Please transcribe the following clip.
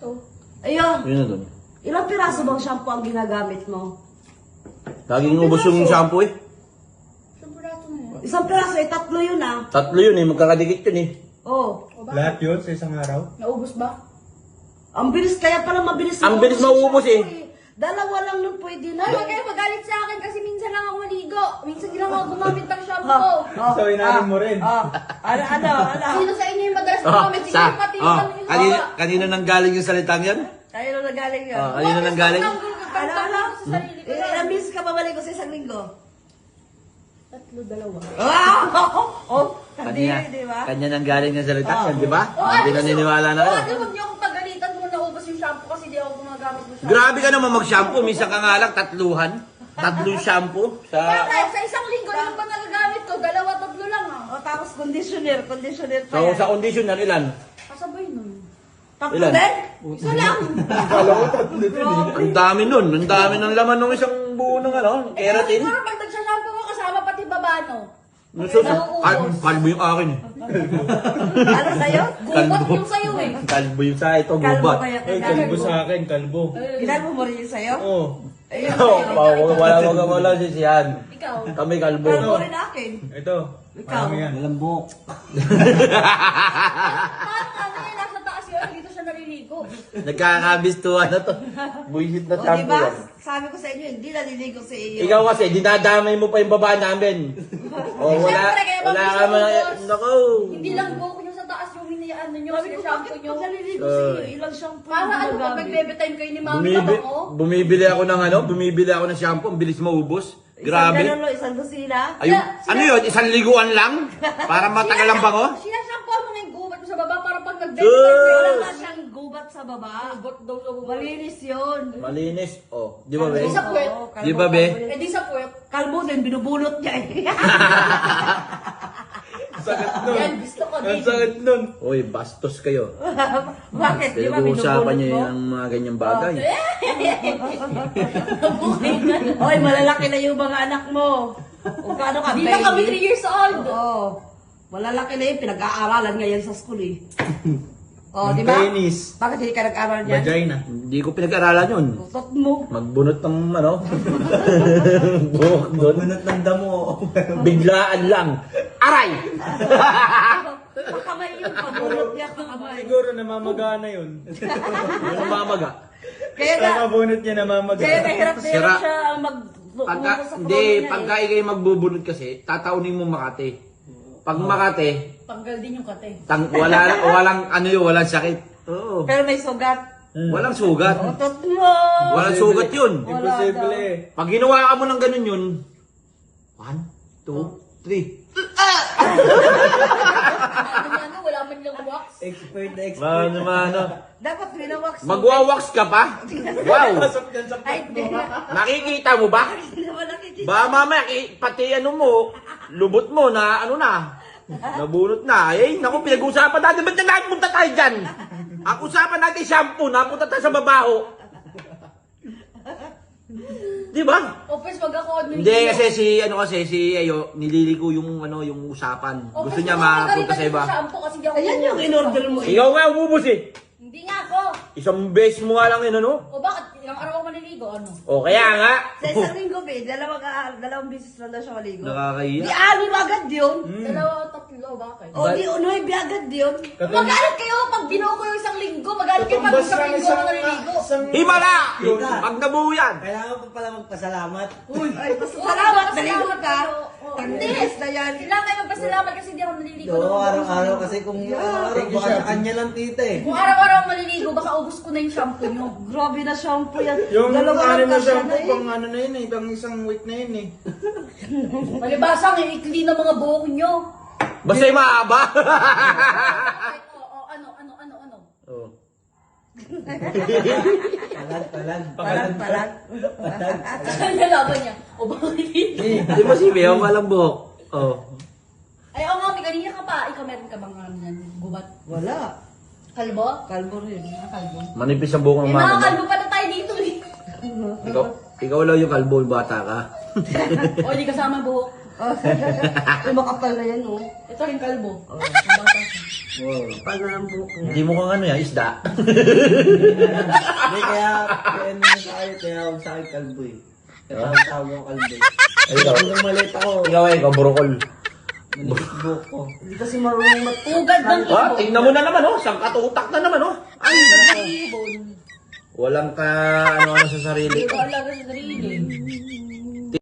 Ito. Ayun. Yun na doon. Ilang piraso bang shampoo ang ginagamit mo? Laging ubos yung shampoo eh. Isang piraso na yan. Isang piraso, eh, tatlo yun ah. Tatlo yun eh, magkakadikit yun eh. Oh. O ba? Lahat yun sa isang araw? Naubos ba? Ang bilis, kaya pala mabilis Ang bilis yung mauubos shampoo eh. Dalawa lang nun pwede na. Ay, huwag kayo magalit sa akin kasi minsan lang ako maligo. Minsan din ako gumamit ng shampoo. So, inahin mo rin. Ano? Sino sa inyo yung madalas gumamit? Sige, pati yung kami kanino nang galing yung salitang yan? Tayo na nagaling yun. Kanino nang galing? Ano? Sa sarili ko. Ilang beses ka babalik ko sa isang linggo? Tatlo, dalawa. Oh, hindi, Kanya, di ba? kanya nang galing yung salitang yan, di ba? Oh, Hindi naniniwala na kayo. Ate, huwag niyo akong pagalitan kung naubos yung shampoo kasi di ako gumagamit ng shampoo. Grabe ka naman mag-shampoo, minsan ka nga lang, tatluhan. Tatlong shampoo. Bakit? Sa isang linggo, ilan ba nagagamit ko? Dalawa, tatlo lang ah. O, tapos conditioner pa So, yan. sa conditioner, ilan? Kasabay nun. Tatlo ilan? din? Isa lang. Ang dami nun. Ang dami ng laman ng isang buo ng ano, keratin. Siguro pag nagsashampoo ko kasama pati babano. Nusos, kalbo yung akin eh. Ano sa'yo? Gubat yung sa'yo eh. Kalbo yung sa ito, Kalbo gubat. kaya Ay, kalbo sa akin, kalbo. Kinalbo mo rin yung sa'yo? Oo. Ayun, Wala sisiyan. Ikaw. Kami kalbo. kalbo rin akin. Ito. Ikaw. Marami yan. Malambok. Paano nga ngayon nasa taas yun? Dito siya naliligo. Nagkakabistuhan na to. Buisit na O, shampoo diba? yan. Sabi ko sa inyo, hindi naliligo sa iyo. Ikaw kasi, dinadamay mo pa yung baba namin. O, wala, Siyempre, kaya wala mabilis ka man. maubos. Nako. Hindi lang buhok nyo sa taas yung hinayaan nyo, Sabi ko, bakit sinashampoo nyo. pag naliligo sa iyo, ilang shampoo Para yung ano pag ginagamit? nag-baby time kayo ni mami ako? Bumibili ako ng ano, bumibili ako ng shampoo, ang bilis maubos. Grabe. Isang ganun, isang dosina. Ayun, ano yun? Isang liguan lang? Para matagal ang bango? Sinashampoo mo nga yung gubat mo sa baba para pag nag-baby Sure. time kayo. Wala nga siyang gubat sa baba. Gubat daw sa baba. Malinis yun. Malinis. Oh, di ba, be? Isa puwet. Oo, kalbo, Di ba, be? kalbo yun. Eh di sa puwet. Kalbo din, binubulot niya eh. Sakit nun. Yan, gusto ko Ang din. sakit nun. Uy, bastos kayo. Bakit? Di ba Pinag-uusapan binubulot niyo mo? yung mga ganyang bagay. Oy, malalaki na yung mga anak mo. O paano ka, Hindi na kami 3 baby? years old. Oo. Malalaki na yun, pinag-aaralan ngayon sa school eh. O, di ba? Penis. Bakit hindi ka nag-aaral niyan? Vagina. Hindi ko pinag-aralan yun. Tutot mo. Magbunot ng ano, buhok doon. Bunot ng damo. Biglaan lang. Aray! Kamay yun, pabulot niya kamay. Siguro namamaga na yun. Yung mamaga. Kaya Sa kabunot niya namamaga. kaya nahirap na Sira. hirap siya mag... Pagka, sa hindi, corona niya pagka ikay magbubunot kasi, tataunin mo Makati. Pag Makati, Tanggal din yung kate. walang ano yun, walang sakit. Oo. Pero may sugat. Walang sugat. Tutot mo. Walang sugat yun. Imposible eh. Pag ginawa ka mo ng ganun yun, 1, 2, 3. Ano, wala man lang wax. Expert na expert. Mano. Dapat winawax. Magwawax ka pa? Wow! Pasok dyan sa Ay, hindi. Nakikita mo ba? Hindi naman nakikita. Ba mamaya, pati ano mo, lubot mo na ano na, nabunot na. Eh, naku, pinag-usapan natin. Ba't na punta tayo dyan? Ang usapan natin shampoo, napunta tayo sa babaho. Di ba? Opes, wag ako. Hindi kasi si Ayo, nililiko yung ano, yung usapan. Gusto niya mapunta sa iba. Kasi di ako Ayan yung in-order mo. Ikaw nga umubos eh. Hindi nga ako. Isang beses mo nga lang yun ano. O bakit? Ilang araw ako maliligo? Ano? O kaya nga. Sa isang linggo, be, dalawang bisis lang daw siya maligo. Nakakahiya. Di anim agad yun. Dalawa o tatlo, bakit? O di unoy, bi agad yun. Magalit kayo pag binuo ko yung isang linggo. Magalit kayo pag isang linggo ako naliligo. Himala! Pag nabuo yan. Kailangan pa pala magpasalamat. Ay, basta salamat, naligo ka. Hindi. Tagdilis na yan. Kailangan kayo magpasalamat kasi hindi ako naliligo. Oo, araw-araw kasi kung araw-araw, baka sa kanya lang tita eh. Kung araw-araw ako maliligo, baka ubus ko na yung shampoo nyo. Grabe na shampoo yan. Yung Dalawa ano lang na kasya shampoo, eh. pang ano na yun eh, pang isang week na yun eh. Malibasang, ikli ng mga buhok nyo. Basta yung mahaba. Ano? Oh. Palag. Saan nalaban niya? O bakit hindi? Di ba si Beo walang buhok? Oh. Ay, oo nga, may kanina ka pa. Ikaw meron ka bang gubat? Wala. Kalbo? Kalbo rin. Kalbo. Manipis ang buhok ng Eh, mga mama mo. kalbo pa na tayo dito eh. Ikaw lang yung kalbo, bata ka. O, di kasama buhok. Ay, makapal na yan, oh. Ito yung kalbo. Wow. Kapal na ang buhok niya. Hindi mo kang ano yan, isda. Hindi, kaya ano na sa akin, kaya ako sa akin kalbo eh. Kaya tawag ako kalbo eh. Ikaw. Nung maliit ako, Ikaw, burukol. manipis buhok ko. Hindi kasi marunong Ugad ng Ah, tingnan mo na naman, oh. Sangkatutak na naman, oh. Ay, ibon. Walang ka, ano sa sarili. Hindi ko alaga sa sarili.